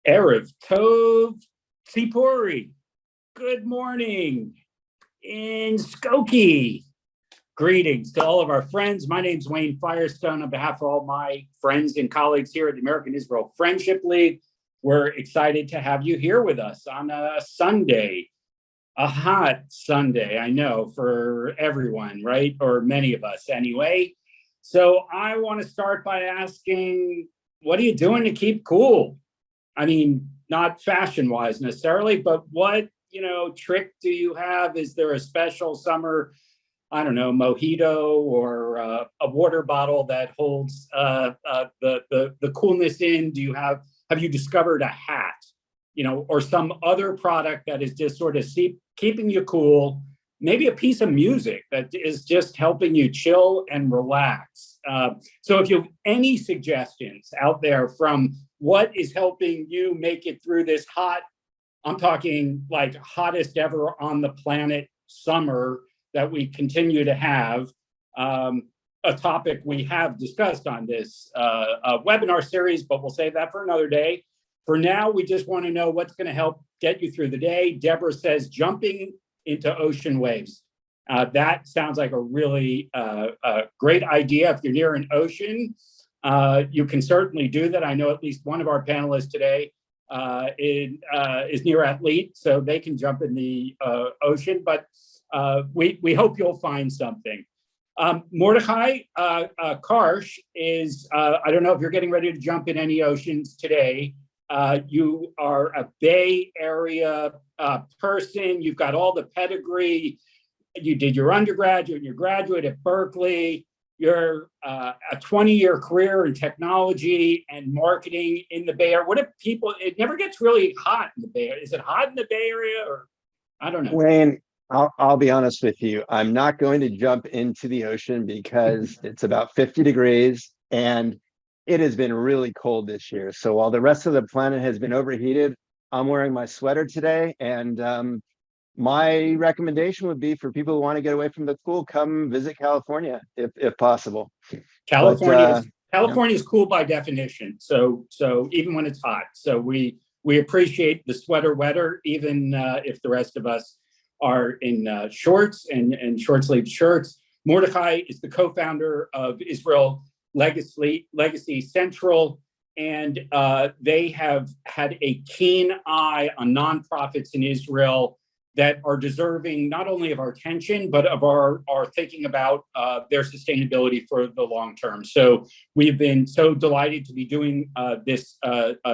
Erev Tov Tzipori. Good morning in Skokie. Greetings to all of our friends. My name's Wayne Firestone. On behalf of all my friends and colleagues here at the American Israel Friendship League, we're excited to have you here with us on a Sunday, a hot Sunday, I know, for everyone, right? Or many of us anyway. So I want to start by asking, what are you doing to keep cool? I mean, not fashion-wise necessarily, but what, trick do you have? Is there a special summer, I don't know, mojito or a water bottle that holds the coolness in? Have you discovered a hat, or some other product that is just sort of keeping you cool? Maybe a piece of music that is just helping you chill and relax. So if you have any suggestions out there from what is helping you make it through this hot, I'm talking like hottest ever on the planet summer that we continue to have, a topic we have discussed on this webinar series, but we'll save that for another day. For now, we just want to know what's going to help get you through the day. Deborah says jumping into ocean waves. That sounds like a really great idea. If you're near an ocean, you can certainly do that. I know at least one of our panelists today is near Athlete, so they can jump in the ocean, but we hope you'll find something. Mordechai Karsh is, I don't know if you're getting ready to jump in any oceans today. You are a Bay Area person. You've got all the pedigree. You did your undergraduate and your graduate at Berkeley. You're a 20-year career in technology and marketing in the Bay Area. What if it never gets really hot in the Bay Area. Is it hot in the Bay Area, or I don't know? Wayne, I'll be honest with you. I'm not going to jump into the ocean because it's about 50 degrees and it has been really cold this year. So while the rest of the planet has been overheated, I'm wearing my sweater today. And my recommendation would be for people who want to get away from the cool, come visit California if possible. California is cool by definition. So even when it's hot. So we appreciate the sweater weather, even if the rest of us are in shorts and short sleeve shirts. Mordechai is the co-founder of Israel Legacy Central, and they have had a keen eye on nonprofits in Israel that are deserving not only of our attention, but of our thinking about their sustainability for the long term. So we've been so delighted to be doing this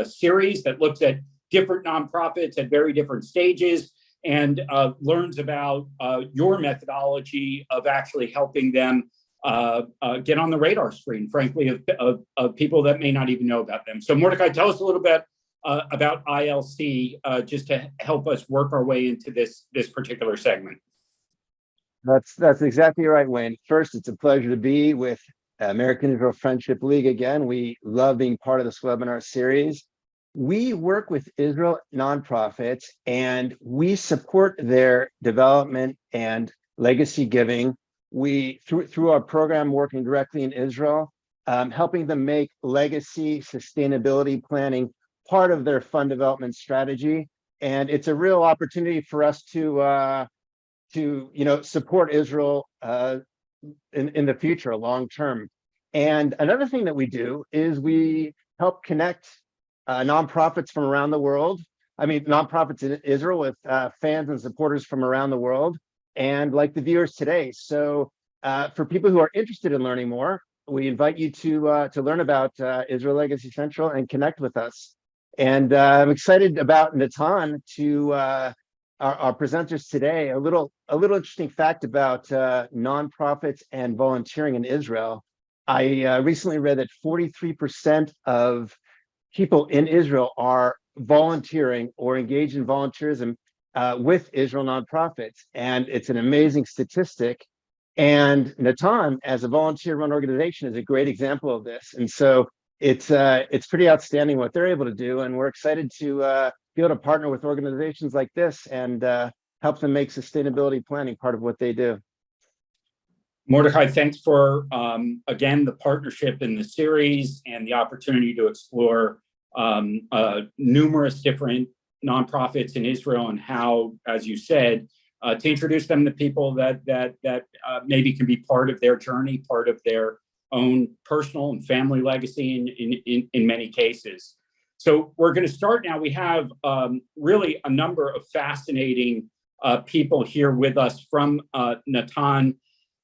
series that looks at different nonprofits at very different stages and learns about your methodology of actually helping them get on the radar screen, frankly, of people that may not even know about them. So Mordechai, tell us a little bit about ILC, just to help us work our way into this particular segment. That's exactly right, Wayne. First, it's a pleasure to be with American Israel Friendship League again. We love being part of this webinar series. We work with Israel nonprofits and we support their development and legacy giving. We, through our program working directly in Israel, helping them make legacy sustainability planning part of their fund development strategy. And it's a real opportunity for us to support Israel in the future, long term. And another thing that we do is we help connect nonprofits from around the world. I mean, nonprofits in Israel with fans and supporters from around the world, and like the viewers today. So for people who are interested in learning more, we invite you to learn about Israel Legacy Central and connect with us. And I'm excited about NATAN to our presenters today. A little interesting fact about nonprofits and volunteering in Israel. I recently read that 43% of people in Israel are volunteering or engaged in volunteerism with Israel nonprofits. And it's an amazing statistic. And NATAN, as a volunteer-run organization, is a great example of this. And so it's pretty outstanding what they're able to do. And we're excited to be able to partner with organizations like this and help them make sustainability planning part of what they do. Mordechai, thanks for, again, the partnership in the series and the opportunity to explore numerous different nonprofits in Israel, and how, as you said, to introduce them to people that maybe can be part of their journey, part of their own personal and family legacy in many cases. So we're going to start now. We have really a number of fascinating people here with us from NATAN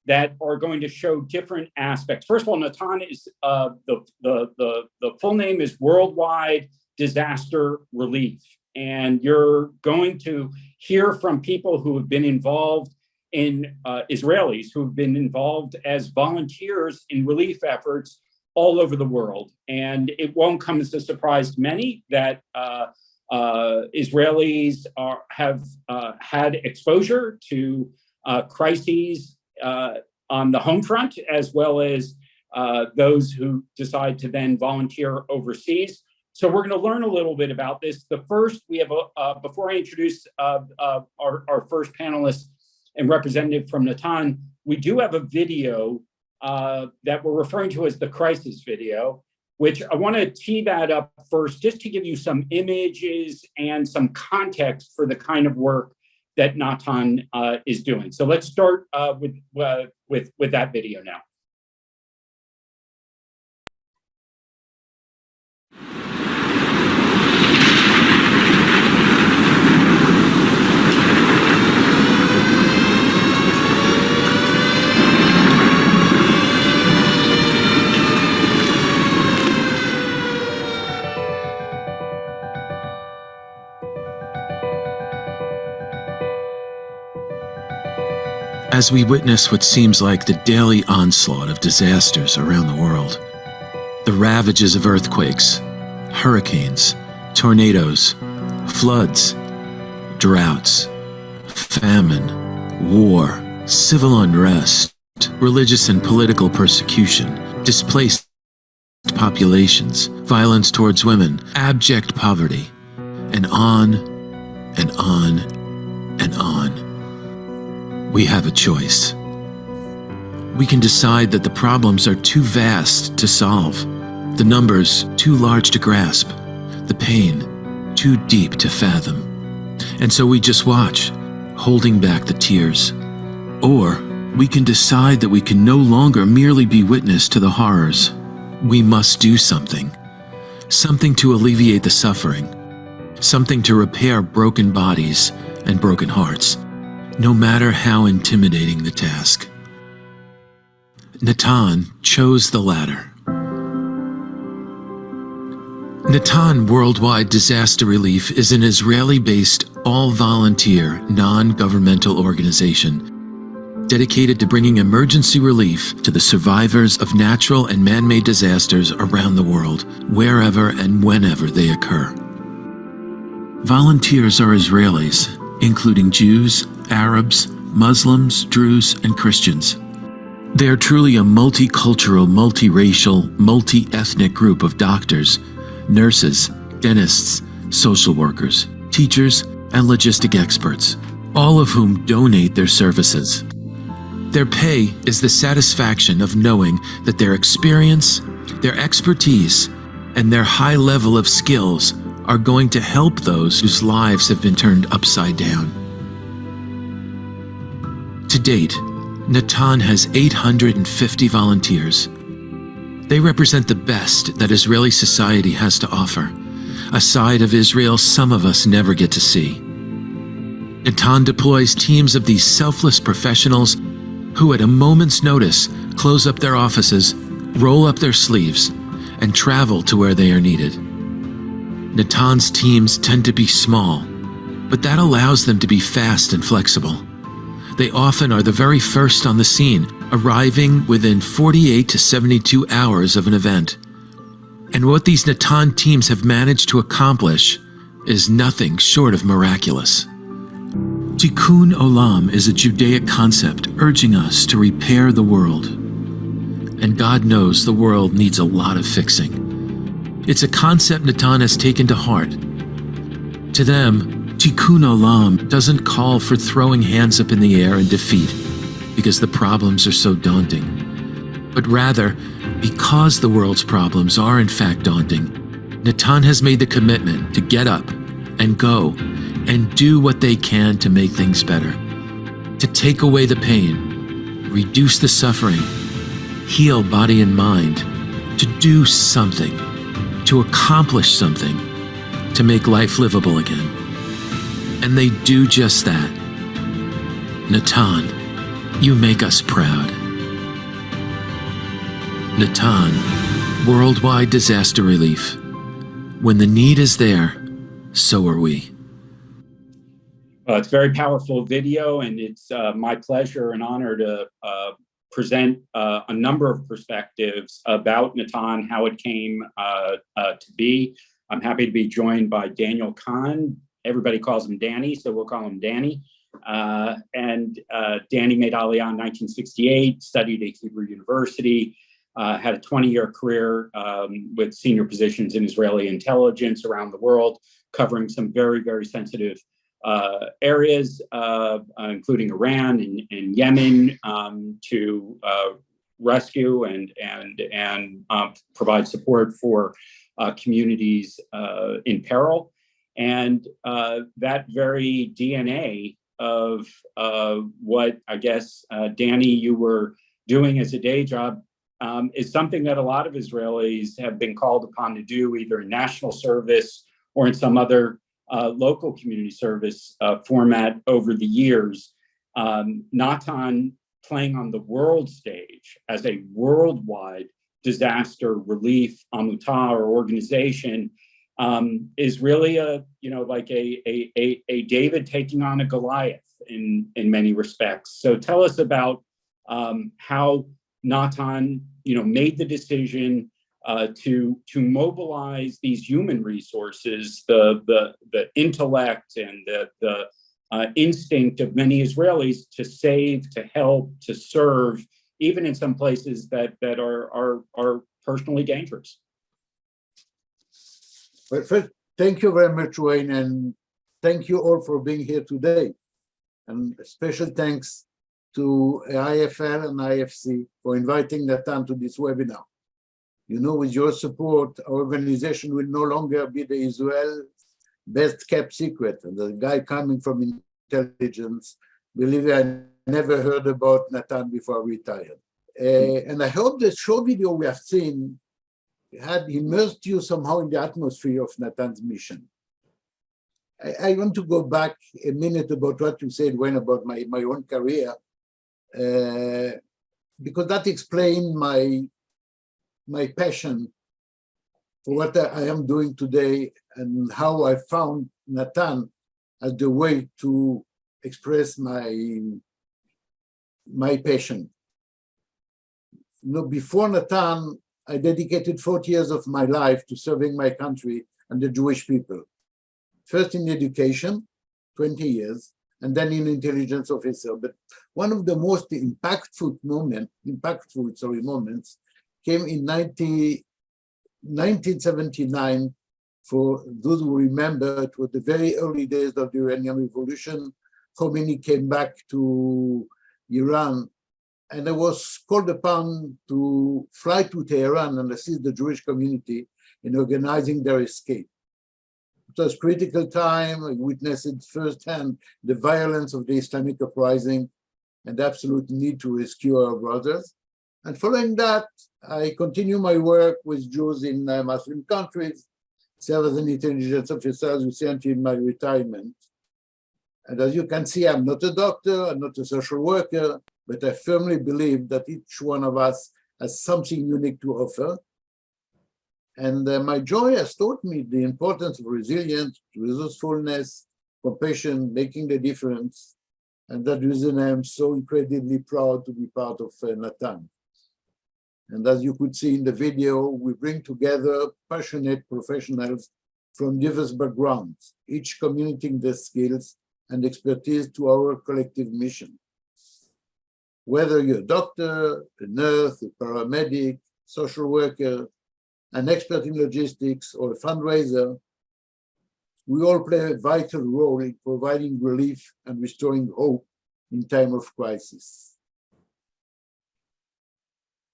that are going to show different aspects. First of all, NATAN is the full name is Worldwide Disaster Relief, and you're going to hear from people who have been involved in Israelis who've been involved as volunteers in relief efforts all over the world. And it won't come as a surprise to many that Israelis have had exposure to crises on the home front, as well as those who decide to then volunteer overseas. So we're going to learn a little bit about this. The first, we have, before I introduce our first panelist and representative from NATAN, we do have a video that we're referring to as the crisis video, which I want to tee that up first, just to give you some images and some context for the kind of work that NATAN is doing. So let's start with that video now. As we witness what seems like the daily onslaught of disasters around the world, the ravages of earthquakes, hurricanes, tornadoes, floods, droughts, famine, war, civil unrest, religious and political persecution, displaced populations, violence towards women, abject poverty, and on and on and on. We have a choice. We can decide that the problems are too vast to solve, the numbers too large to grasp, the pain too deep to fathom. And so we just watch, holding back the tears. Or we can decide that we can no longer merely be witness to the horrors. We must do something. Something to alleviate the suffering. Something to repair broken bodies and broken hearts, no matter how intimidating the task. NATAN chose the latter. NATAN Worldwide Disaster Relief is an Israeli-based, all-volunteer, non-governmental organization dedicated to bringing emergency relief to the survivors of natural and man-made disasters around the world, wherever and whenever they occur. Volunteers are Israelis, including Jews, Arabs, Muslims, Druze, and Christians. They are truly a multicultural, multiracial, multi-ethnic group of doctors, nurses, dentists, social workers, teachers, and logistic experts, all of whom donate their services. Their pay is the satisfaction of knowing that their experience, their expertise, and their high level of skills are going to help those whose lives have been turned upside down. To date, NATAN has 850 volunteers. They represent the best that Israeli society has to offer, a side of Israel some of us never get to see. NATAN deploys teams of these selfless professionals who at a moment's notice close up their offices, roll up their sleeves, and travel to where they are needed. NATAN's teams tend to be small, but that allows them to be fast and flexible. They often are the very first on the scene, arriving within 48 to 72 hours of an event. And what these NATAN teams have managed to accomplish is nothing short of miraculous. Tikkun Olam is a Judaic concept urging us to repair the world. And God knows the world needs a lot of fixing. It's a concept NATAN has taken to heart. To them, Tikkun Olam doesn't call for throwing hands up in the air in defeat because the problems are so daunting, but rather because the world's problems are in fact daunting. NATAN has made the commitment to get up and go and do what they can to make things better, to take away the pain, reduce the suffering, heal body and mind, to do something, to accomplish something, to make life livable again. And they do just that. NATAN, you make us proud. NATAN Worldwide Disaster Relief. When the need is there, so are we. It's a very powerful video, and it's my pleasure and honor to present a number of perspectives about NATAN, how it came to be. I'm happy to be joined by Daniel Kahn. Everybody calls him Danny, so we'll call him Danny. Danny made Aliyah in 1968, studied at Hebrew University, had a 20-year career with senior positions in Israeli intelligence around the world, covering some very, very sensitive areas, including Iran and Yemen, to rescue and provide support for communities in peril. And that very DNA of what I guess, Danny, you were doing as a day job is something that a lot of Israelis have been called upon to do, either in national service or in some other local community service format over the years. NATAN playing on the world stage as a worldwide disaster relief amutah or organization is really like a David taking on a Goliath in many respects. So tell us about how NATAN made the decision to mobilize these human resources, the intellect and the instinct of many Israelis to save, to help, to serve, even in some places that are personally dangerous. Well, first, thank you very much, Wayne, and thank you all for being here today. And special thanks to IFL and IFC for inviting NATAN to this webinar. With your support, our organization will no longer be the Israel best kept secret. And the guy coming from intelligence, believe me, I never heard about NATAN before I retired. And I hope the short video we have seen had immersed you somehow in the atmosphere of NATAN's mission. I want to go back a minute about what you said, Wayne, about my own career, because that explained my passion for what I am doing today and how I found NATAN as the way to express my passion. Before NATAN, I dedicated 40 years of my life to serving my country and the Jewish people. First in education, 20 years, and then in intelligence officer. But one of the most impactful moments came in 1979. For those who remember, it was the very early days of the Iranian Revolution. Khomeini came back to Iran, and I was called upon to fly to Tehran and assist the Jewish community in organizing their escape. It was a critical time. I witnessed it firsthand, the violence of the Islamic uprising and the absolute need to rescue our brothers. And following that, I continue my work with Jews in Muslim countries, serve as an intelligence officer, as you see, until my retirement. And as you can see, I'm not a doctor, I'm not a social worker, but I firmly believe that each one of us has something unique to offer. And my joy has taught me the importance of resilience, resourcefulness, compassion, making the difference. And that reason I am so incredibly proud to be part of NATAN. And as you could see in the video, we bring together passionate professionals from diverse backgrounds, each communicating their skills and expertise to our collective mission. Whether you're a doctor, a nurse, a paramedic, social worker, an expert in logistics, or a fundraiser, we all play a vital role in providing relief and restoring hope in time of crisis.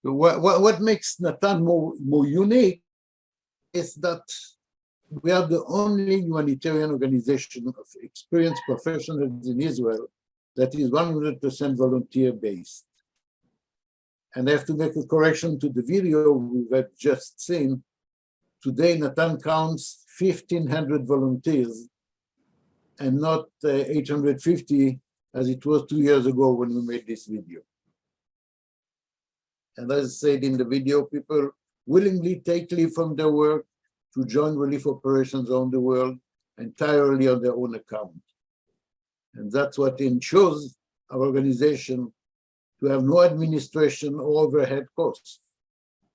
So what makes NATAN more unique is that we are the only humanitarian organization of experienced professionals in Israel that is 100% volunteer-based. And I have to make a correction to the video we've just seen. Today, NATAN counts 1,500 volunteers and not 850 as it was 2 years ago when we made this video. And as I said in the video, people willingly take leave from their work to join relief operations around the world entirely on their own account. And that's what ensures our organization to have no administration or overhead costs,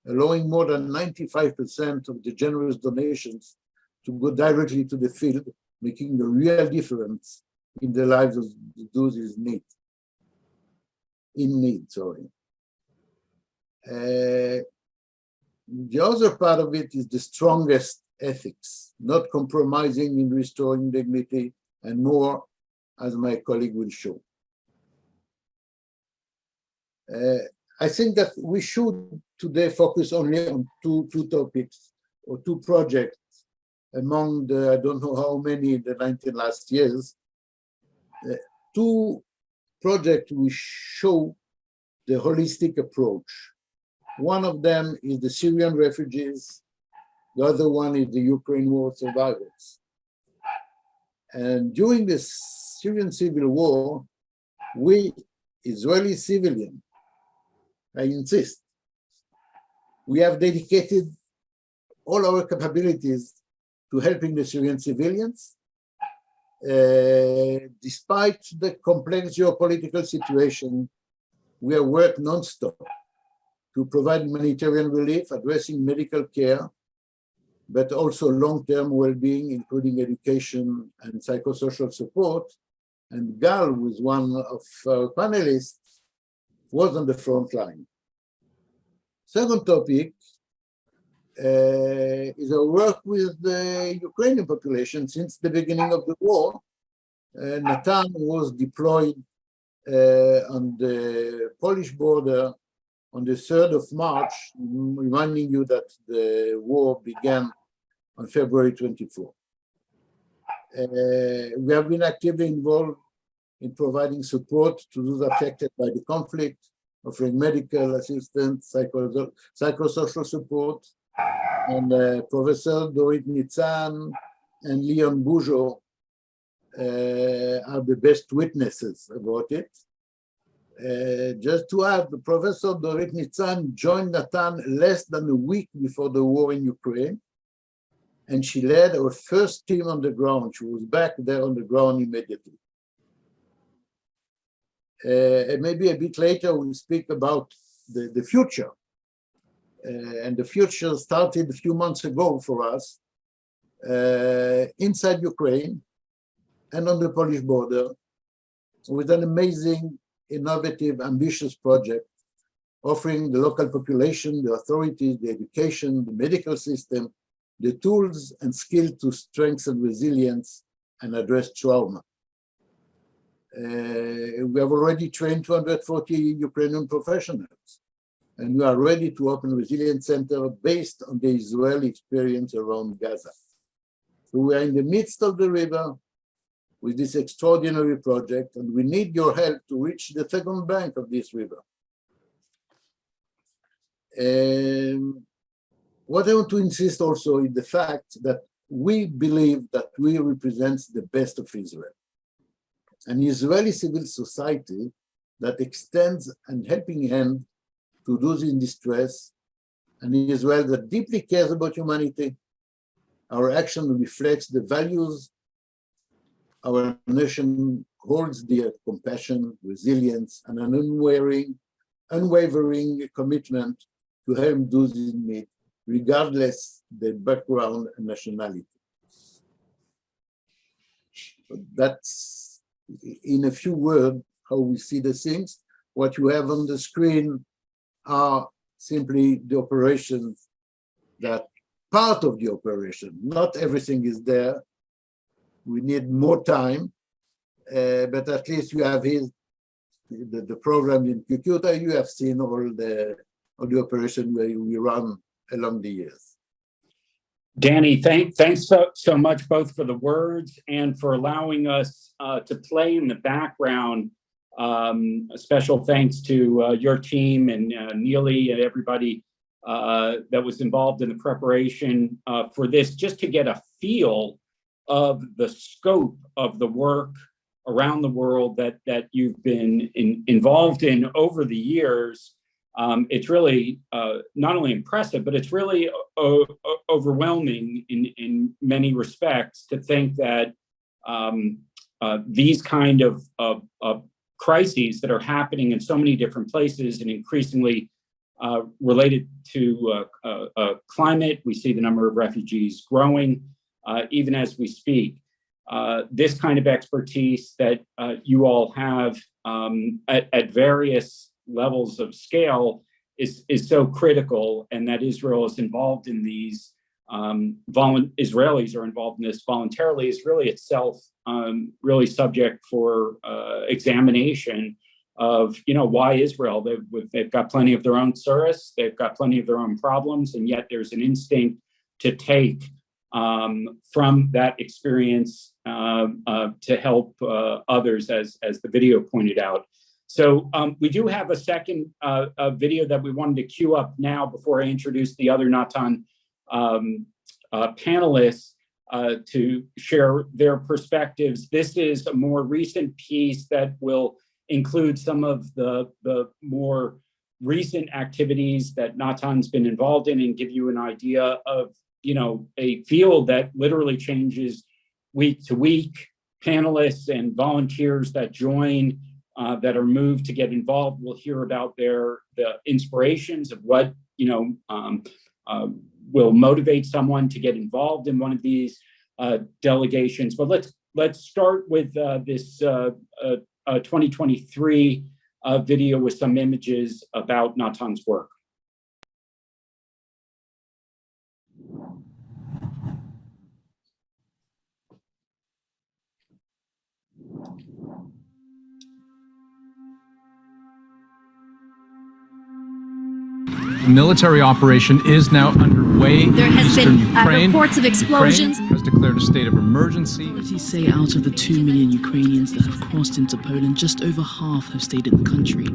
allowing more than 95% of the generous donations to go directly to the field, making a real difference in the lives of those in need. The other part of it is the strongest ethics, not compromising in restoring dignity and more, as my colleague will show. I think that we should today focus only on two topics or two projects among the, I don't know how many in the 19 last years. Two projects we show the holistic approach. One of them is the Syrian refugees. The other one is the Ukraine war survivors. And during the Syrian civil war, we, Israeli civilians, I insist, we have dedicated all our capabilities to helping the Syrian civilians, despite the complex geopolitical situation. We have worked non-stop to provide humanitarian relief, addressing medical care, but also long-term well-being, including education and psychosocial support. And Gal, who is one of our panelists, was on the front line. Second topic is our work with the Ukrainian population since the beginning of the war. NATAN was deployed on the Polish border on the 3rd of March, reminding you that the war began on February 24. We have been actively involved in providing support to those affected by the conflict, offering medical assistance, psychosocial support, and Professor Dorit Nitzan and Leon Bujo are the best witnesses about it. Just to add, Professor Dorit Nitzan joined NATAN less than a week before the war in Ukraine, and she led our first team on the ground. She was back there on the ground immediately. And maybe a bit later, we'll speak about the future. And the future started a few months ago for us, inside Ukraine and on the Polish border, with an amazing, innovative, ambitious project offering the local population, the authorities, the education, the medical system, the tools and skills to strengthen resilience and address trauma. We have already trained 240 Ukrainian professionals, and we are ready to open a resilience center based on the Israeli experience around Gaza. So we are in the midst of the river with this extraordinary project, and we need your help to reach the second bank of this river. What I want to insist also is the fact that we believe that we represent the best of Israel. An Israeli civil society that extends a helping hand to those in distress, and Israel that deeply cares about humanity. Our action reflects the values our nation holds dear: compassion, resilience, and an unwavering commitment to help those in need, regardless their background and nationality. That's, in a few words, how we see the things. What you have on the screen are simply the operations, that part of the operation. Not everything is there. We need more time, but at least you have here the program in Cucuta. You have seen all the operation where we run along the years. Danny, thanks so much both for the words and for allowing us to play in the background. A special thanks to your team and Neely and everybody that was involved in the preparation for this, just to get a feel of the scope of the work around the world that you've been involved in over the years. It's really not only impressive, but it's really overwhelming in many respects to think that these kind of crises that are happening in so many different places and increasingly related to climate. We see the number of refugees growing even as we speak. This kind of expertise that you all have at various levels of scale is so critical, and that Israel is involved in these, Israelis are involved in this voluntarily, is really itself really subject for examination of, why Israel? They've got plenty of their own service, they've got plenty of their own problems, and yet there's an instinct to take from that experience to help others, as the video pointed out. So we do have a second video that we wanted to queue up now before I introduce the other NATAN panelists to share their perspectives. This is a more recent piece that will include some of the more recent activities that NATAN's been involved in and give you an idea of, a field that literally changes week to week. Panelists and volunteers that join, that are moved to get involved, we'll hear about the inspirations of what will motivate someone to get involved in one of these delegations. But let's start with this 2023 video with some images about NATAN's work. The military operation is now underway. There has been Ukraine. Reports of explosions. Ukraine has declared a state of emergency. Authorities say out of the 2 million Ukrainians that have crossed into Poland, just over half have stayed in the country.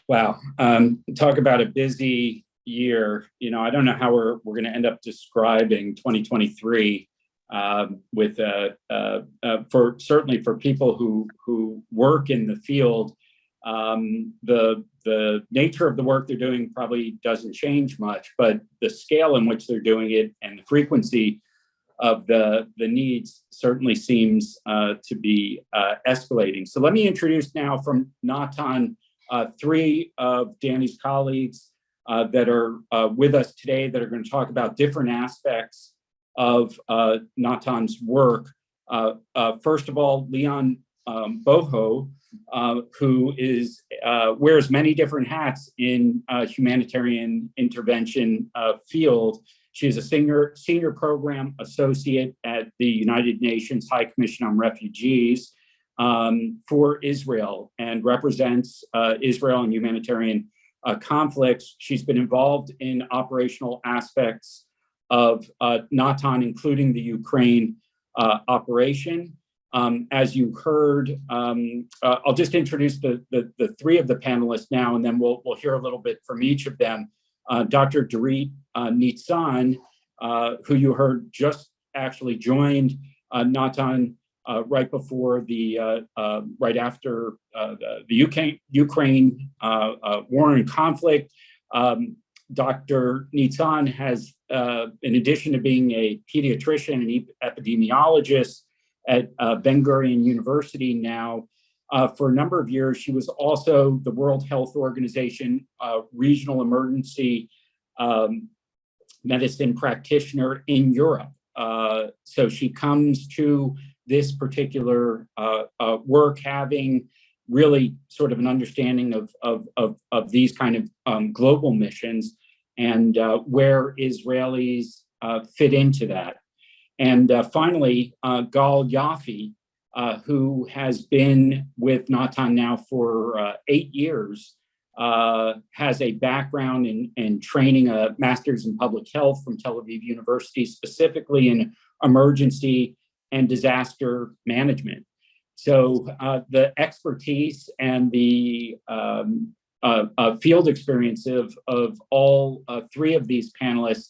Wow, talk about a busy year. I don't know how we're going to end up describing 2023 with for certainly for people who work in the field. The nature of the work they're doing probably doesn't change much, but the scale in which they're doing it and the frequency of the needs certainly seems to be escalating. So let me introduce now from NATAN three of Danny's colleagues that are with us today that are going to talk about different aspects of NATAN's work. First of all, Leon Boho, who wears many different hats in humanitarian intervention field. She is a senior program associate at the United Nations High Commission on Refugees for Israel and represents Israel in humanitarian conflicts. She's been involved in operational aspects of NATAN, including the Ukraine operation. As you heard, I'll just introduce the three of the panelists now, and then we'll hear a little bit from each of them. Dr. Dorit Nitzan, who you heard just actually joined NATAN right before right after the Ukraine war and conflict. Dr. Nitzan has, in addition to being a pediatrician and epidemiologist at Ben Gurion University now, for a number of years, she was also the World Health Organization regional emergency medicine practitioner in Europe. So she comes to this particular work having really sort of an understanding of these kind of global missions and where Israelis fit into that. And finally, Gal Yaffe, who has been with NATAN now for 8 years, has a background in training, a master's in public health from Tel Aviv University, specifically in emergency and disaster management. So the expertise and the field experience of all three of these panelists,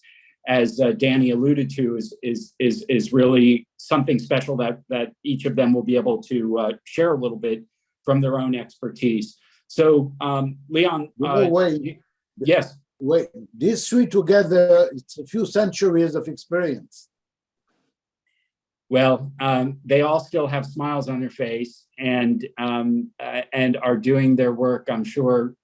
as Danny alluded to, is really something special that each of them will be able to share a little bit from their own expertise. So Leon, yes. Wait, these three together, it's a few centuries of experience. Well, they all still have smiles on their face and are doing their work, I'm sure,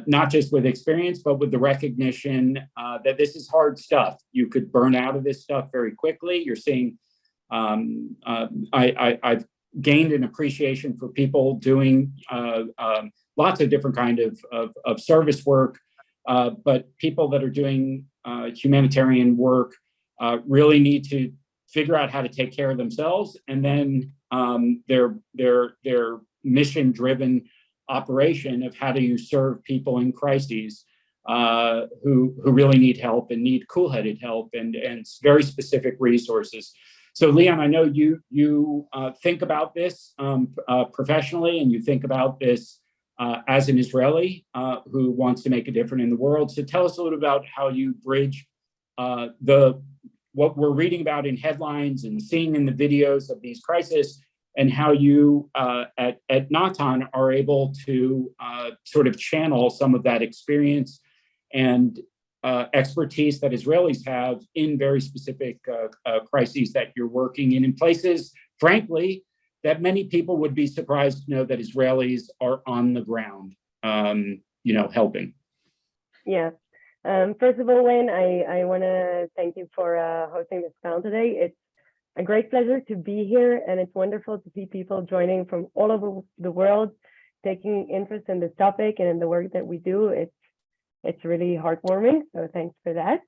not just with experience, but with the recognition that this is hard stuff. You could burn out of this stuff very quickly. You're seeing, I've gained an appreciation for people doing lots of different kind of service work, but people that are doing humanitarian work really need to figure out how to take care of themselves, and then their mission-driven operation of how do you serve people in crises who really need help and need cool-headed help and very specific resources. So Leon, I know you think about this professionally, and you think about this as an Israeli who wants to make a difference in the world. So tell us a little about how you bridge what we're reading about in headlines and seeing in the videos of these crises, and how you at NATAN are able to sort of channel some of that experience and expertise that Israelis have in very specific crises that you're working in places, frankly, that many people would be surprised to know that Israelis are on the ground, helping. Yeah. First of all, Wayne, I want to thank you for hosting this panel today. It's a great pleasure to be here, and it's wonderful to see people joining from all over the world, taking interest in this topic and in the work that we do. It's really heartwarming, so thanks for that.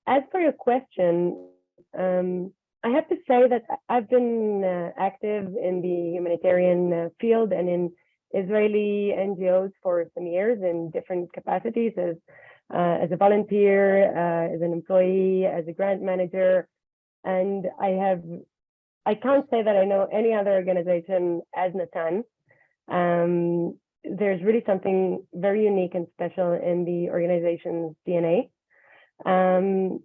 As for your question, I have to say that I've been active in the humanitarian field and in Israeli NGOs for some years in different capacities as a volunteer, as an employee, as a grant manager. And I can't say that I know any other organization as NATAN. There's really something very unique and special in the organization's DNA. And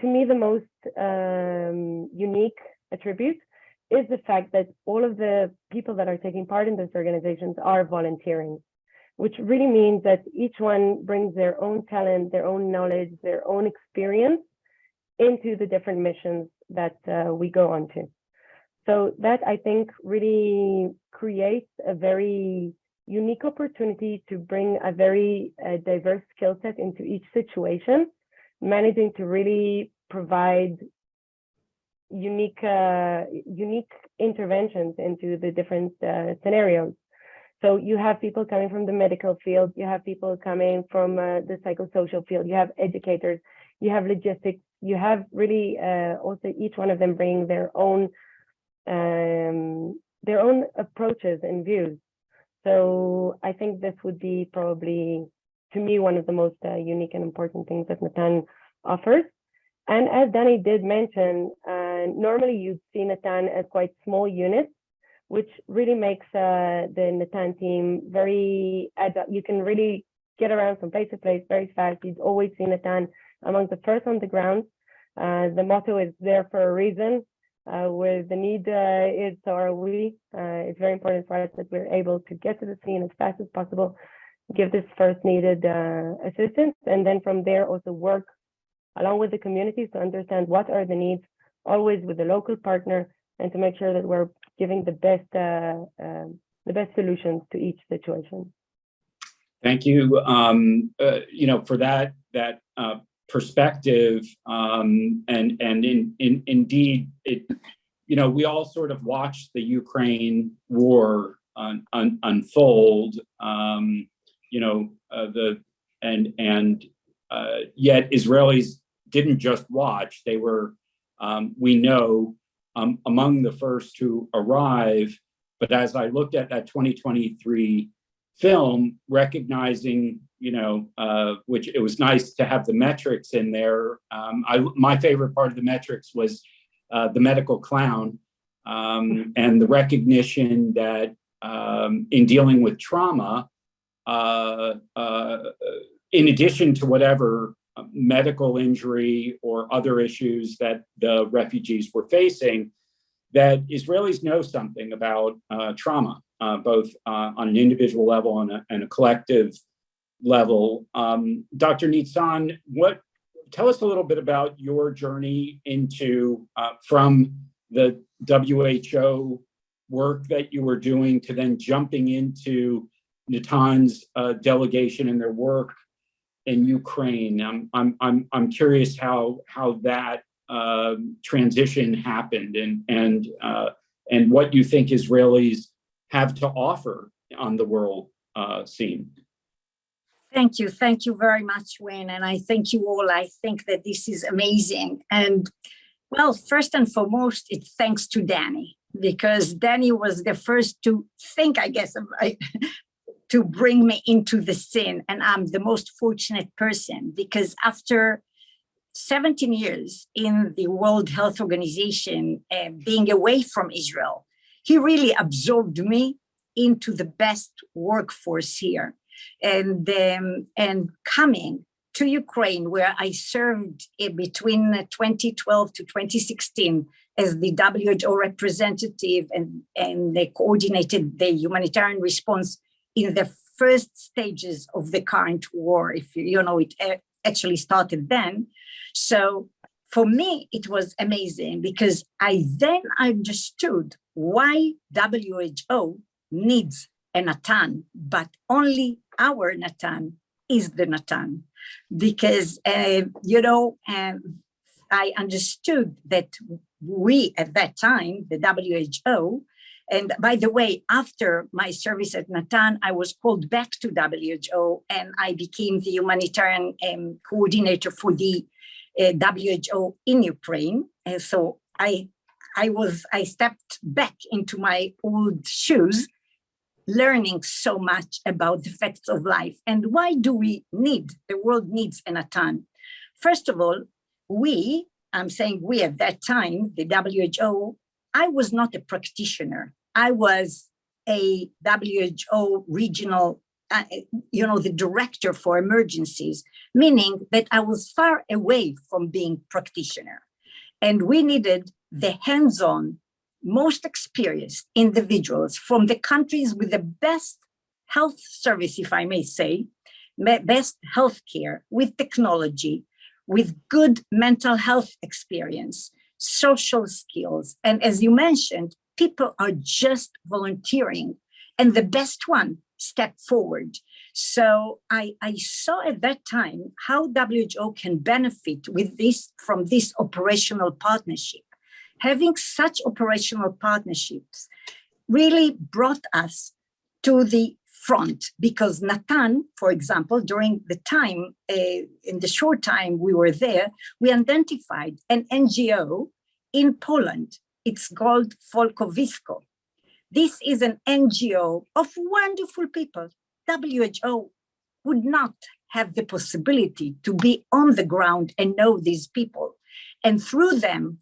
to me, the most unique attribute is the fact that all of the people that are taking part in these organizations are volunteering, which really means that each one brings their own talent, their own knowledge, their own experience into the different missions that we go on to. So that, I think, really creates a very unique opportunity to bring a very diverse skill set into each situation, managing to really provide unique interventions into the different scenarios. So you have people coming from the medical field, you have people coming from the psychosocial field, you have educators, you have logistics, you have really also each one of them bringing their own approaches and views. So I think this would be probably to me, one of the most unique and important things that NATAN offers. And as Danny did mention, normally you'd see NATAN as quite small units, which really makes the NATAN team very agile. You can really get around from place to place very fast. You'd always see NATAN among the first on the ground. The motto is there for a reason. Where the need is, so are we. It's very important for us that we're able to get to the scene as fast as possible, give this first needed assistance, and then from there also work along with the communities to understand what are the needs, always with the local partner, and to make sure that we're giving the best solutions to each situation. Thank you. For that perspective, and indeed, it. We all sort of watched the Ukraine war unfold. Yet Israelis didn't just watch; they were, we know, among the first to arrive. But as I looked at that 2023 film, recognizing, which it was nice to have the metrics in there. My favorite part of the metrics was the medical clown, and the recognition that in dealing with trauma, in addition to whatever medical injury or other issues that the refugees were facing, that Israelis know something about trauma, both on an individual level and a collective level. Dr. Nitzan, tell us a little bit about your journey into from the WHO work that you were doing to then jumping into NATAN's delegation and their work in Ukraine. I'm curious how that transition happened and what you think Israelis have to offer on the world scene. Thank you very much, Wayne, and I thank you all. I think that this is amazing, and well, first and foremost, it's thanks to Danny, because Danny was the first to think, I guess, to bring me into the scene, and I'm the most fortunate person because after 17 years in the World Health Organization, being away from Israel, he really absorbed me into the best workforce here. And coming to Ukraine, where I served between 2012 to 2016 as the WHO representative and they coordinated the humanitarian response in the first stages of the current war, if it actually started then. So for me, it was amazing because I then understood why WHO needs a NATAN, but only our NATAN is the NATAN. Because, I understood that we, at that time, the WHO, and by the way, after my service at NATAN, I was called back to WHO and I became the humanitarian coordinator for the WHO in Ukraine. And so I stepped back into my old shoes, learning so much about the facts of life. And why do the world needs a NATAN? First of all, I'm saying we at that time, the WHO, I was not a practitioner. I was a WHO regional, the director for emergencies, meaning that I was far away from being practitioner. And we needed the hands-on, most experienced individuals from the countries with the best health service, if I may say, best healthcare, with technology, with good mental health experience, social skills. And as you mentioned, people are just volunteering and the best one stepped forward. So I saw at that time how WHO can benefit from this operational partnership. Having such operational partnerships really brought us to the front because NATAN, for example, during the time, in the short time we were there, we identified an NGO in Poland. It's called Folkowisko. This is an NGO of wonderful people. WHO would not have the possibility to be on the ground and know these people. And through them,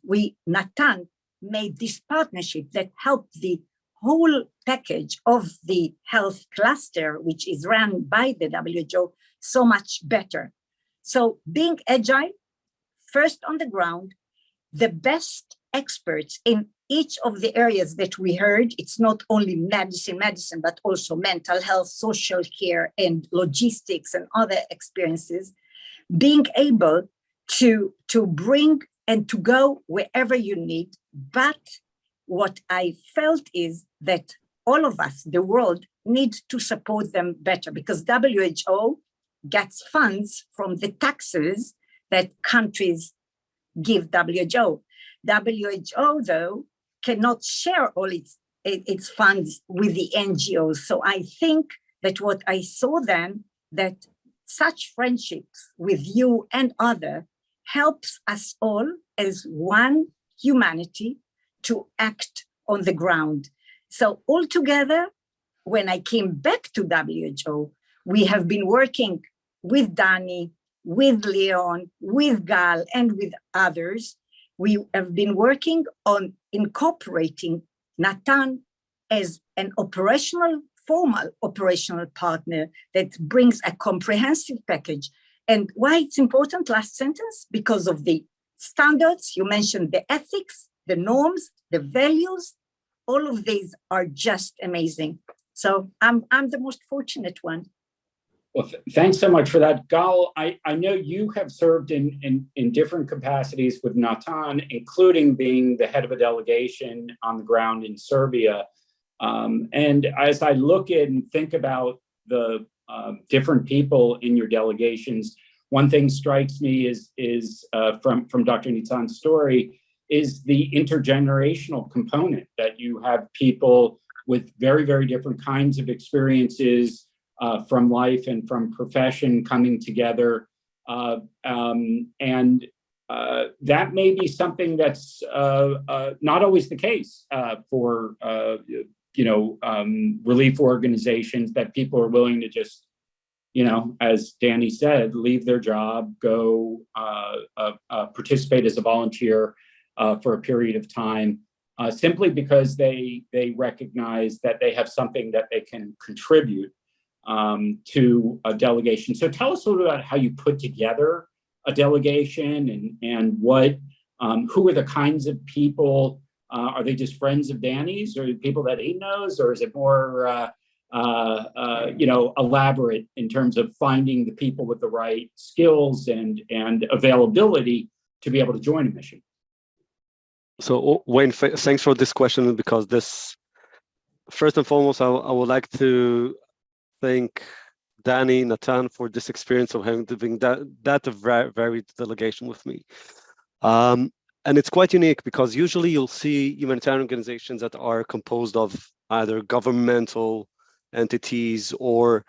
NATAN made this partnership that helped the whole package of the health cluster, which is run by the WHO, so much better. So being agile, first on the ground, the best experts in each of the areas that we heard, it's not only medicine, but also mental health, social care, and logistics and other experiences, being able to bring and to go wherever you need. But what I felt is that all of us, the world, need to support them better, because WHO gets funds from the taxes that countries give WHO. WHO, though, cannot share all its funds with the NGOs. So I think that what I saw then, that such friendships with you and other helps us all as one humanity to act on the ground. So altogether, when I came back to WHO, we have been working with Dani, with Leon, with Gal, and with others. We have been working on incorporating NATAN as an formal operational partner that brings a comprehensive package. And why it's important, last sentence, because of the standards, you mentioned the ethics, the norms, the values, all of these are just amazing. So I'm the most fortunate one. Well, thanks so much for that. Gal, I know you have served in different capacities with NATAN, including being the head of a delegation on the ground in Serbia. And as I look at and think about the different people in your delegations, one thing strikes me is from Dr. Nitan's story is the intergenerational component, that you have people with very, very different kinds of experiences from life and from profession coming together. And that may be something that's not always the case for relief organizations, that people are willing to just, as Danny said, leave their job, go participate as a volunteer for a period of time, simply because they recognize that they have something that they can contribute to a delegation. So tell us a little about how you put together a delegation and what, who are the kinds of people? Are they just friends of Danny's, or people that he knows, or is it more elaborate in terms of finding the people with the right skills and availability to be able to join a mission? So Wayne, thanks for this question, because this, first and foremost, I would like to thank Danny, NATAN for this experience of having that varied delegation with me. And it's quite unique, because usually you'll see humanitarian organizations that are composed of either governmental entities or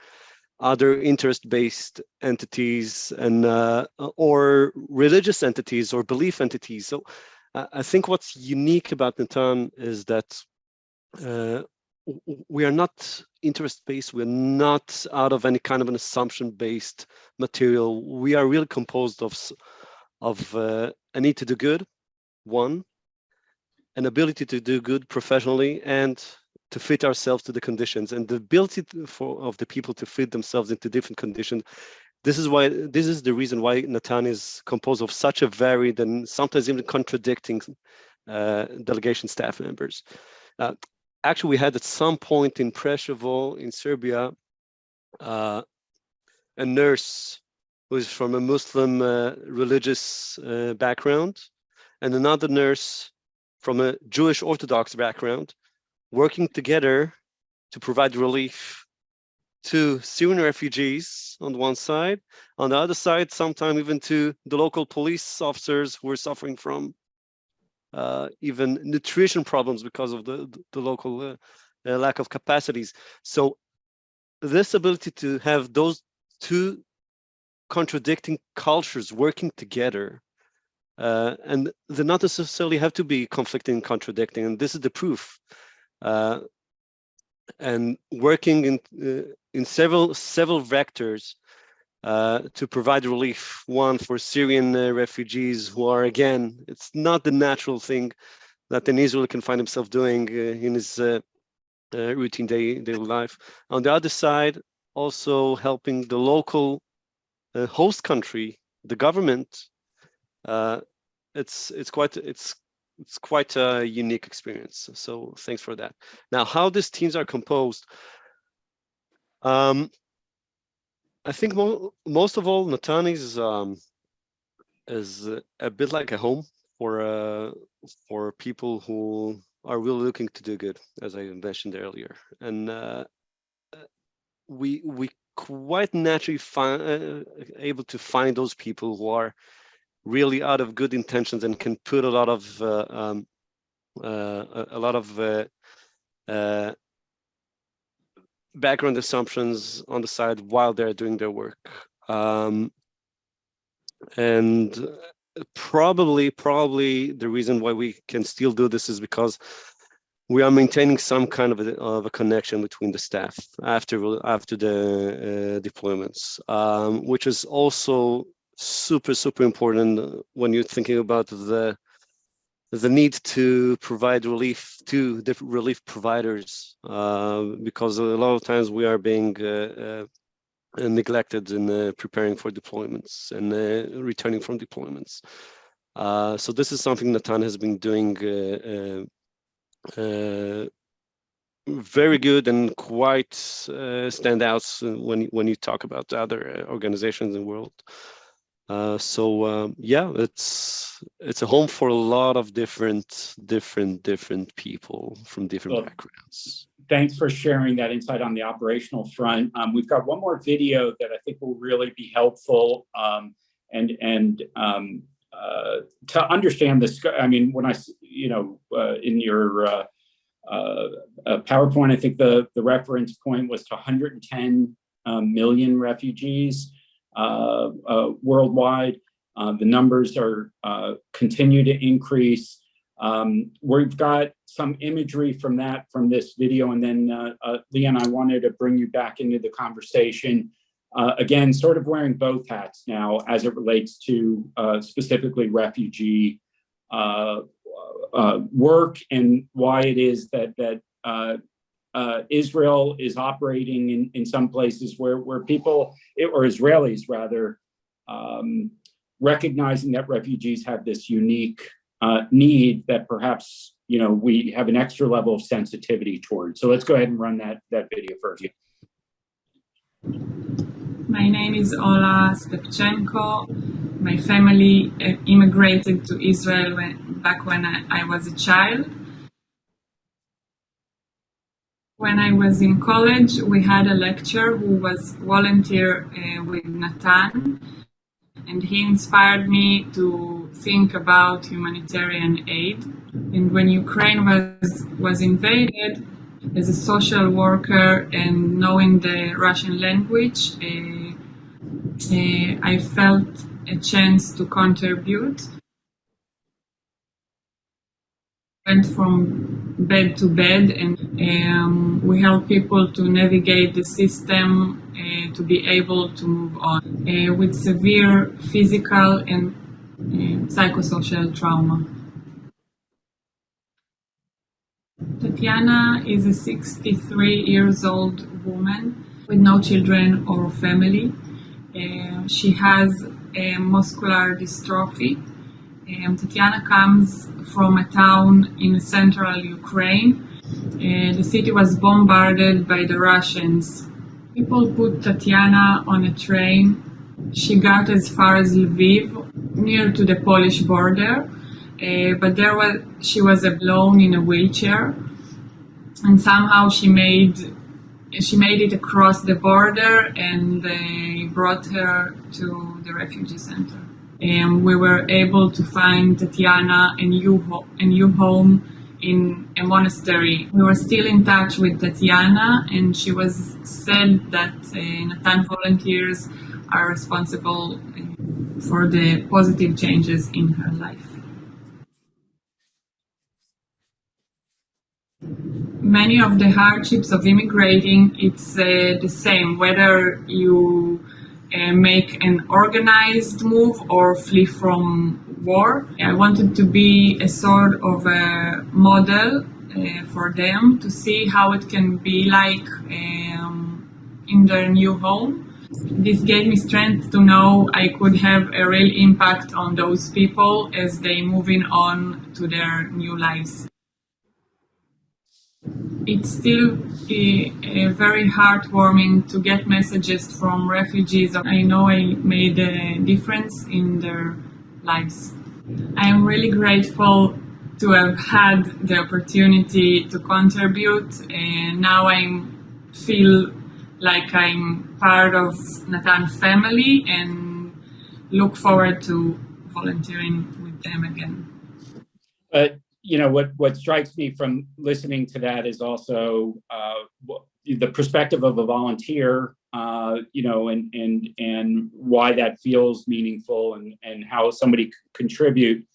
other interest-based entities, and or religious entities or belief entities. So I think what's unique about NATAN is that we are not interest-based. We're not out of any kind of an assumption-based material. We are really composed of a need to do good, one, an ability to do good professionally, and to fit ourselves to the conditions, and the ability of the people to fit themselves into different conditions. This is the reason why NATAN is composed of such a varied and sometimes even contradicting delegation staff members. Actually, we had at some point in Preševo in Serbia a nurse who is from a Muslim religious background, and another nurse from a Jewish Orthodox background, working together to provide relief to Syrian refugees on one side, on the other side, sometimes even to the local police officers who are suffering from even nutrition problems because of the local lack of capacities. So this ability to have those two contradicting cultures working together, and they not necessarily have to be conflicting and contradicting, and this is the proof. And working in several vectors to provide relief, one for Syrian refugees who are, again, it's not the natural thing that an Israeli can find himself doing in his routine daily life. On the other side, also helping the local host country, the government. It's quite a unique experience. So thanks for that. Now, how these teams are composed. I think most of all, NATAN is a bit like a home for people who are really looking to do good, as I mentioned earlier, and we quite naturally able to find those people who are really out of good intentions and can put a lot of background assumptions on the side while they're doing their work. And probably the reason why we can still do this is because we are maintaining some kind of a connection between the staff after the deployments, which is also super important when you're thinking about the need to provide relief to different relief providers, because a lot of times we are being neglected in preparing for deployments and returning from deployments. So this is something NATAN has been doing very good and quite standouts when you talk about other organizations in the world. Yeah, it's a home for a lot of different people from different backgrounds. Thanks for sharing that insight on the operational front. We've got one more video that I think will really be helpful and to understand this. I mean, when in your PowerPoint, I think the reference point was to 110 million refugees worldwide. The numbers are continue to increase. We've got some imagery from this video, and then Leon, I wanted to bring you back into the conversation. Again, sort of wearing both hats now as it relates to specifically refugee work and why it is that Israel is operating in some places where people, or Israelis rather, recognizing that refugees have this unique need that perhaps we have an extra level of sensitivity towards. So let's go ahead and run that video first. My name is Ola Stepchenko. My family immigrated to Israel back when I was a child. When I was in college, we had a lecturer who was volunteer with NATAN, and he inspired me to think about humanitarian aid. And when Ukraine was invaded, as a social worker and knowing the Russian language, I felt a chance to contribute. Went from bed to bed, and we help people to navigate the system to be able to move on with severe physical and psychosocial trauma. Tatiana is a 63-year-old woman with no children or family. She has a muscular dystrophy. Tatiana comes from a town in central Ukraine. The city was bombarded by the Russians. People put Tatiana on a train. She got as far as Lviv, near to the Polish border, but she was alone in a wheelchair, and somehow she made it across the border, and they brought her to the refugee center. And we were able to find Tatiana a new home in a monastery. We were still in touch with Tatiana, and she was said that NATAN volunteers are responsible for the positive changes in her life. Many of the hardships of immigrating, it's the same, whether you make an organized move or flee from war. I wanted to be a sort of a model for them to see how it can be like in their new home. This gave me strength to know I could have a real impact on those people as they moving on to their new lives. It's still very heartwarming to get messages from refugees. I know I made a difference in their lives. I am really grateful to have had the opportunity to contribute, and now I feel like I'm part of NATAN family and look forward to volunteering with them again. You know, what strikes me from listening to that is also the perspective of a volunteer, you know, and why that feels meaningful and how somebody could contribute.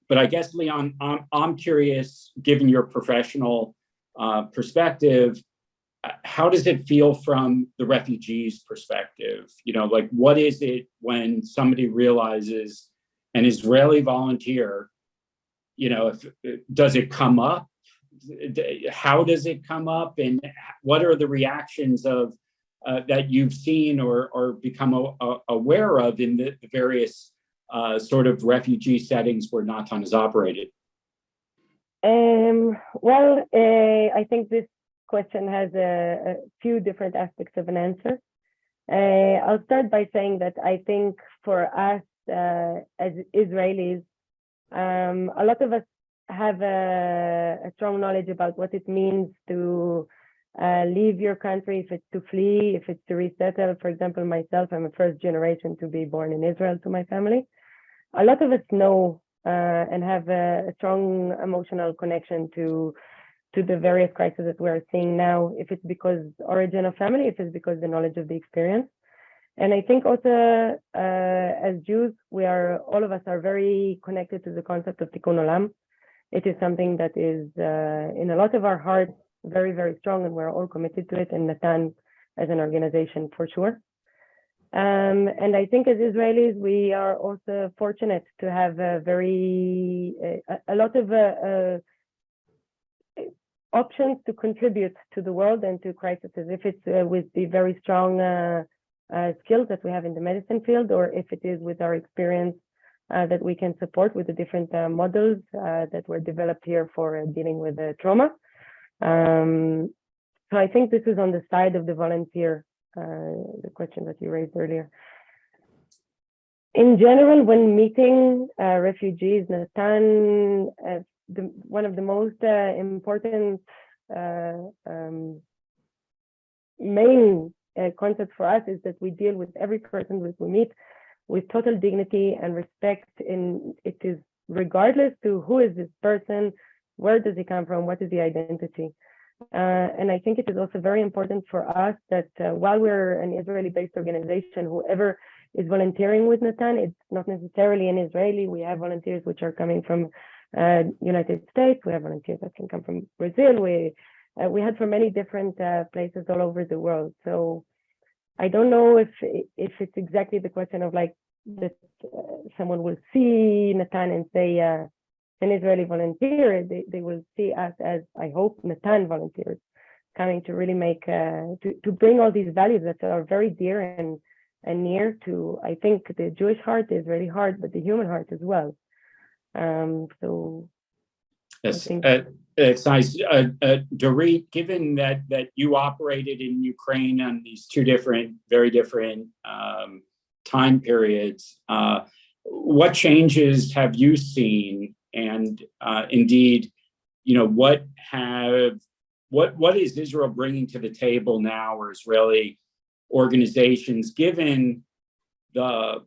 But I guess, Leon, I'm curious, given your professional perspective, how does it feel from the refugees' perspective? You know, like, what is it when somebody realizes an Israeli volunteer, you know, does it come up? How does it come up? And what are the reactions of that you've seen or become aware of in the various sort of refugee settings where NATAN is operated? Well, I think this question has a few different aspects of an answer. I'll start by saying that I think for us as Israelis, a lot of us have a strong knowledge about what it means to leave your country, if it's to flee, if it's to resettle. For example, myself, I'm a first generation to be born in Israel to my family. A lot of us know and have a strong emotional connection to the various crises that we're seeing now, if it's because origin of family, if it's because the knowledge of the experience. And I think also as Jews, all of us are very connected to the concept of Tikkun Olam. It is something that is in a lot of our hearts, very, very strong, and we're all committed to it, and NATAN as an organization for sure. And I think as Israelis, we are also fortunate to have a lot of options to contribute to the world and to crises, if it's with the very strong skills that we have in the medicine field, or if it is with our experience that we can support with the different models that were developed here for dealing with trauma. So I think this is on the side of the volunteer, the question that you raised earlier. In general, when meeting refugees, NATAN, one of the most important main concept for us is that we deal with every person that we meet with total dignity and respect. In it is regardless to who is this person, where does he come from, what is the identity. And I think it is also very important for us that while we're an Israeli-based organization, whoever is volunteering with NATAN, it's not necessarily an Israeli. We have volunteers which are coming from United States. We have volunteers that can come from Brazil. We had from many different places all over the world. So I don't know if it's exactly the question of like that someone will see NATAN and say an Israeli volunteer. They will see us as, I hope, NATAN volunteers coming to really make to bring all these values that are very dear and near to, I think, the Jewish heart, the Israeli heart, but the human heart as well. So yes, it's nice. Dorit, given that you operated in Ukraine on these two very different time periods, what changes have you seen? And indeed, you know, what is Israel bringing to the table now, or Israeli organizations, given the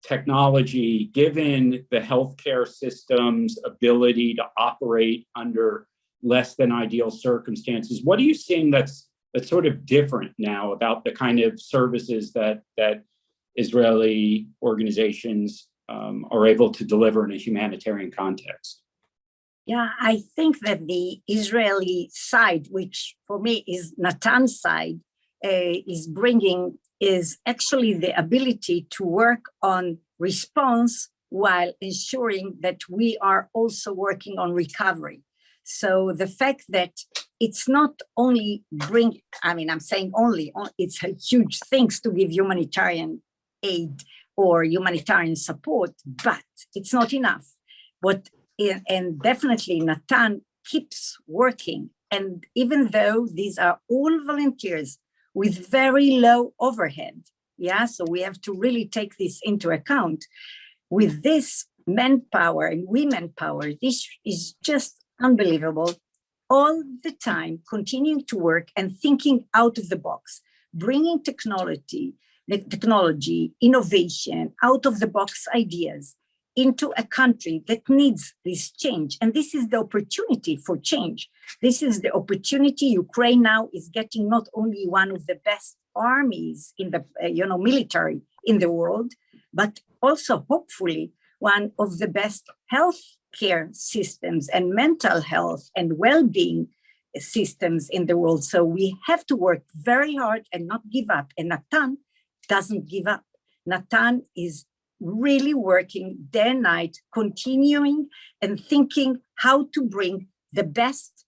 technology, given the healthcare system's ability to operate under less than ideal circumstances? What are you seeing that's sort of different now about the kind of services that Israeli organizations are able to deliver in a humanitarian context? Yeah, I think that the Israeli side, which for me is NATAN's side, is bringing is actually the ability to work on response while ensuring that we are also working on recovery. So the fact that it's not only I'm saying only, it's a huge things to give humanitarian aid or humanitarian support, but it's not enough. And definitely NATAN keeps working. And even though these are all volunteers with very low overhead, so we have to really take this into account. With this manpower and women power, this is just unbelievable. All the time, continuing to work and thinking out of the box, bringing technology, innovation, out of the box ideas into a country that needs this change. And this is the opportunity for change. This is the opportunity. Ukraine now is getting not only one of the best armies in the military in the world, but also hopefully one of the best health care systems and mental health and well-being systems in the world. So we have to work very hard and not give up. And NATAN doesn't give up. NATAN is really working day and night, continuing and thinking how to bring the best.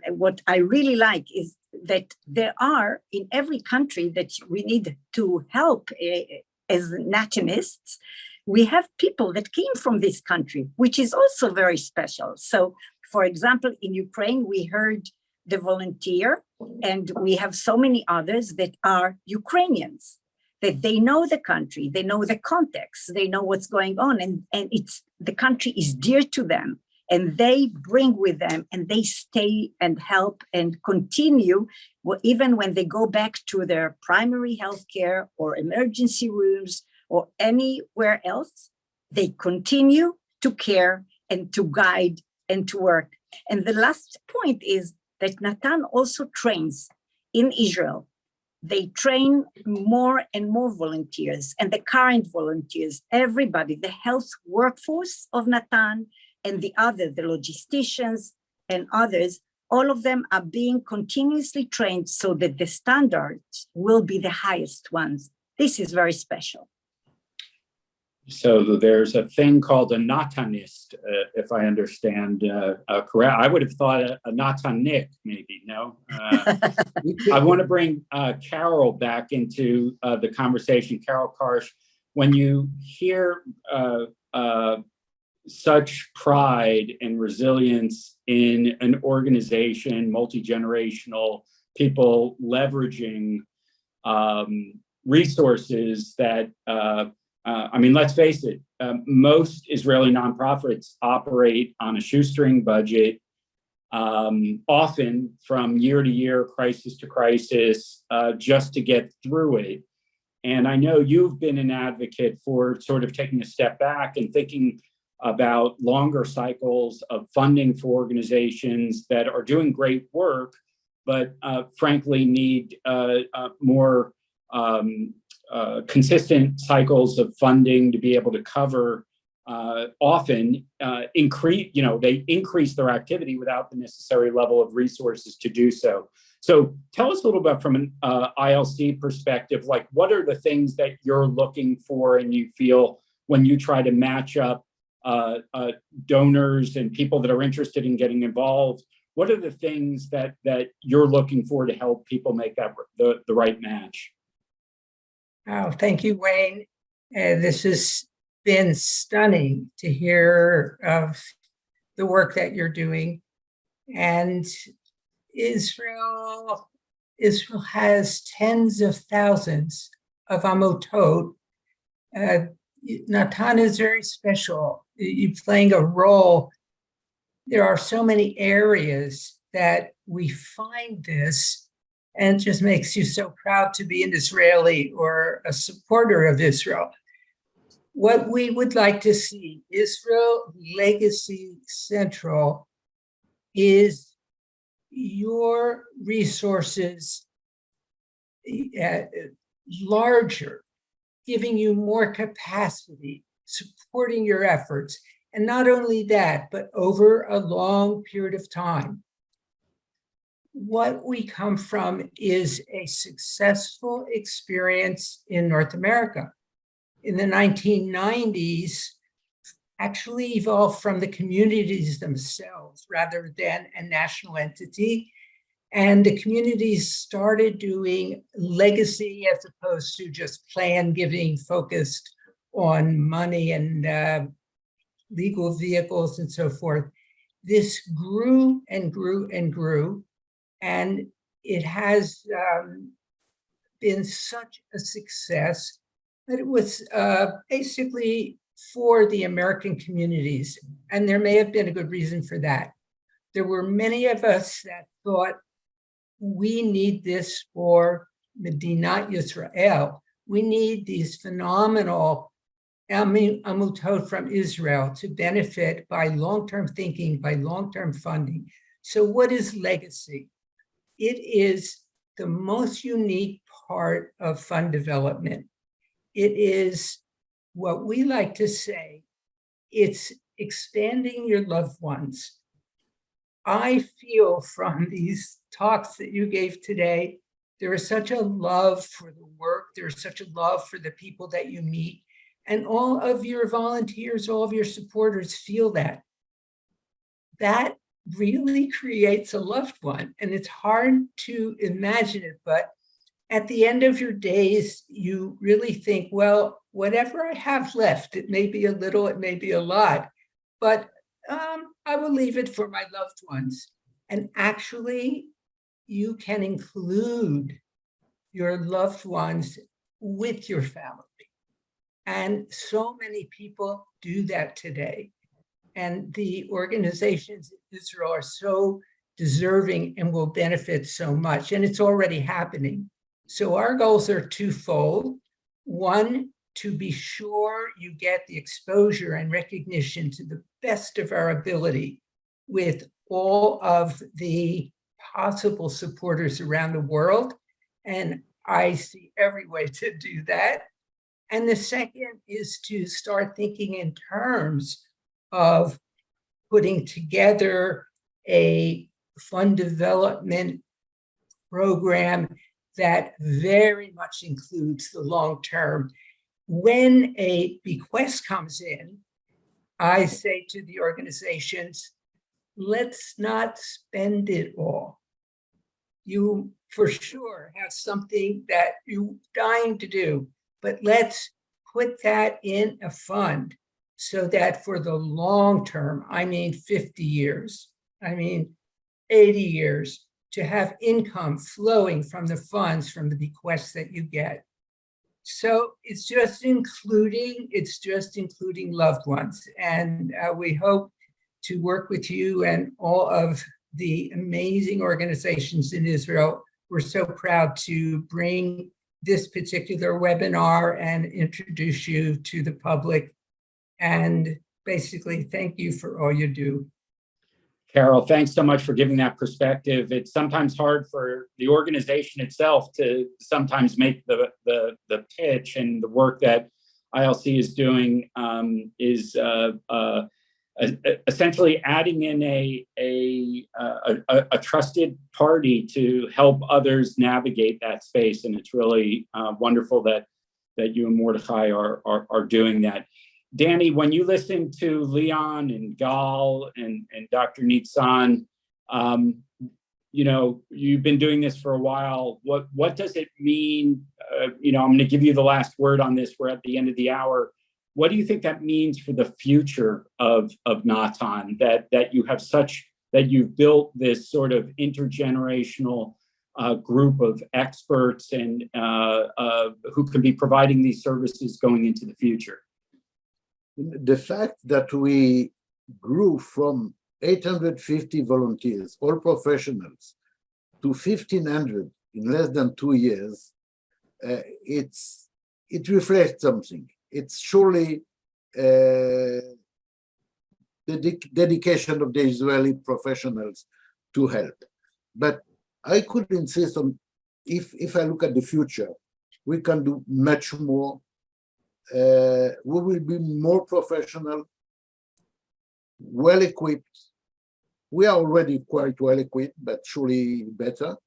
What I really like is that there are in every country that we need to help as NATANists. We have people that came from this country, which is also very special. So, for example, in Ukraine, we heard the volunteer, and we have so many others that are Ukrainians, that they know the country, they know the context, they know what's going on, and the country is dear to them, and they bring with them, and they stay and help and continue, even when they go back to their primary health care or emergency rooms or anywhere else, they continue to care and to guide and to work. And the last point is that NATAN also trains in Israel. They train more and more volunteers, and the current volunteers, everybody, the health workforce of NATAN and the logisticians and others, all of them are being continuously trained so that the standards will be the highest ones. This is very special. So there's a thing called a NATANist, if I understand correct. I would have thought a NATANik, maybe, no? I want to bring Carol back into the conversation. Carol Karsh, when you hear such pride and resilience in an organization, multi-generational, people leveraging resources that let's face it, most Israeli nonprofits operate on a shoestring budget, often from year to year, crisis to crisis, just to get through it. And I know you've been an advocate for sort of taking a step back and thinking about longer cycles of funding for organizations that are doing great work, but frankly need more consistent cycles of funding to be able to cover often they increase their activity without the necessary level of resources to do so. So tell us a little bit from an ILC perspective, like what are the things that you're looking for and you feel when you try to match up donors and people that are interested in getting involved? What are the things that you're looking for to help people make that the right match? Oh, thank you, Wayne. This has been stunning to hear of the work that you're doing. And Israel has tens of thousands of Amotot. NATAN is very special. You're playing a role. There are so many areas that we find this, and it just makes you so proud to be an Israeli or a supporter of Israel. What we would like to see, Israel Legacy Central, is your resources larger, giving you more capacity, supporting your efforts. And not only that, but over a long period of time. what we come from is a successful experience in North America. In the 1990s, actually evolved from the communities themselves rather than a national entity. And the communities started doing legacy as opposed to just plan giving focused on money and legal vehicles and so forth. This grew and grew and grew, and it has been such a success that it was basically for the American communities, and there may have been a good reason for that. There were many of us that thought, we need this for Medinat Yisrael. We need these phenomenal amutot from Israel to benefit by long-term thinking, by long-term funding. So what is legacy? It is the most unique part of fund development. It is what we like to say, it's expanding your loved ones. I feel from these talks that you gave today, there is such a love for the work, there's such a love for the people that you meet, and all of your volunteers, all of your supporters feel that. That really creates a loved one, and it's hard to imagine it, but at the end of your days, you really think, well, whatever I have left, it may be a little, it may be a lot, but I will leave it for my loved ones. And actually, you can include your loved ones with your family. And so many people do that today. And the organizations in Israel are so deserving and will benefit so much. And it's already happening. So our goals are twofold. One, to be sure you get the exposure and recognition to the best of our ability with all of the possible supporters around the world. And I see every way to do that. And the second is to start thinking in terms of putting together a fund development program that very much includes the long term. When a bequest comes in, I say to the organizations, let's not spend it all. You for sure have something that you're dying to do, but let's put that in a fund so that for the long term, I mean 50 years, I mean 80 years, to have income flowing from the funds, from the bequests that you get. So it's just including loved ones. And we hope to work with you and all of the amazing organizations in Israel. We're so proud to bring this particular webinar and introduce you to the public. And basically, thank you for all you do. Carol, thanks so much for giving that perspective. It's sometimes hard for the organization itself to sometimes make the pitch, and the work that ILC is doing is essentially adding in a trusted party to help others navigate that space. And it's really wonderful that you and Mordechai are doing that. Danny, when you listen to Leon and Gal and Dr. Nitzan, you know, you've been doing this for a while. What does it mean? You know, I'm going to give you the last word on this. We're at the end of the hour. What do you think that means for the future of NATAN? That you have that you've built this sort of intergenerational group of experts and who can be providing these services going into the future? The fact that we grew from 850 volunteers, all professionals, to 1,500 in less than 2 years, it reflects something. It's surely the dedication of the Israeli professionals to help. But I could insist on, if I look at the future, we can do much more. We will be more professional, well-equipped, We are already quite well equipped, but surely better.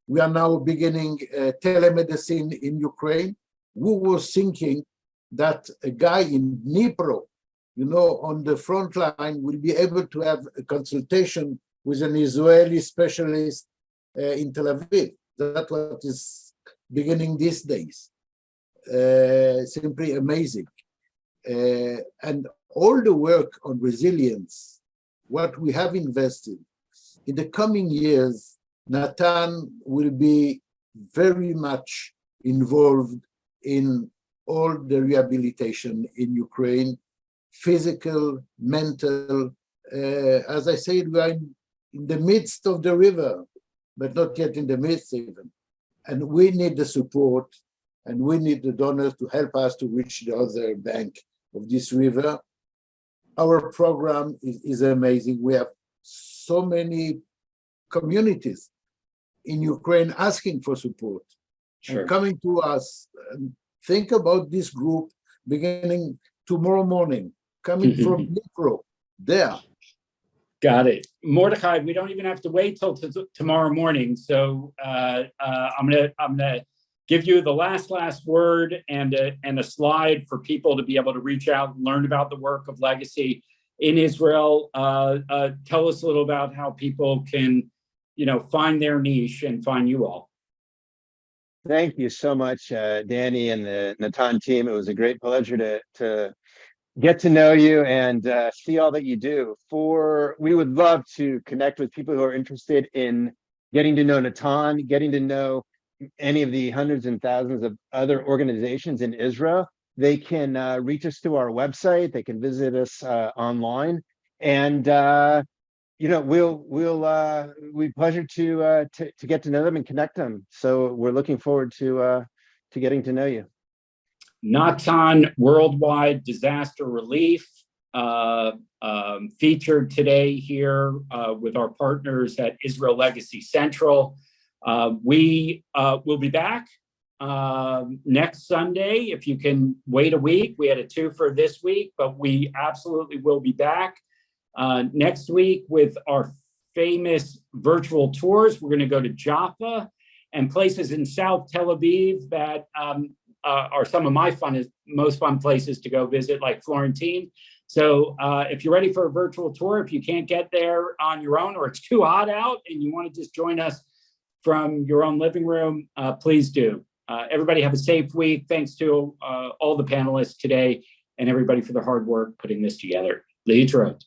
We are now beginning telemedicine in Ukraine. Who was thinking that a guy in Dnipro, on the front line, will be able to have a consultation with an Israeli specialist in Tel Aviv? That's what is beginning these days. Simply amazing. And all the work on resilience, what we have invested, in the coming years, NATAN will be very much involved in all the rehabilitation in Ukraine, physical, mental. As I said, we are in the midst of the river, but not yet in the midst even. And we need the support, and we need the donors to help us to reach the other bank of this river. Our program is amazing. We have so many communities in Ukraine asking for support and coming to us. And think about this group beginning tomorrow morning, coming from Dnipro, there. Got it. Mordechai, we don't even have to wait till tomorrow morning. So I'm gonna give you the last word and a slide for people to be able to reach out and learn about the work of Legacy in Israel. Tell us a little about how people can, find their niche and find you all. Thank you so much, Danny and the NATAN team. It was a great pleasure to get to know you and see all that you do. We would love to connect with people who are interested in getting to know NATAN, getting to know any of the hundreds and thousands of other organizations in Israel. They can reach us through our website. They can visit us online, and we pleasure to get to know them and connect them. So we're looking forward to getting to know you. NATAN Worldwide Disaster Relief, featured today here with our partners at Israel Legacy Central. We will be back next Sunday. If you can wait a week, we had a 2 for this week, but we absolutely will be back next week with our famous virtual tours. We're going to go to Jaffa and places in South Tel Aviv that are some of my most fun places to go visit, like Florentine. So if you're ready for a virtual tour, if you can't get there on your own or it's too hot out and you want to just join us from your own living room, please do. Everybody have a safe week. Thanks to all the panelists today and everybody for their hard work putting this together. להתראות.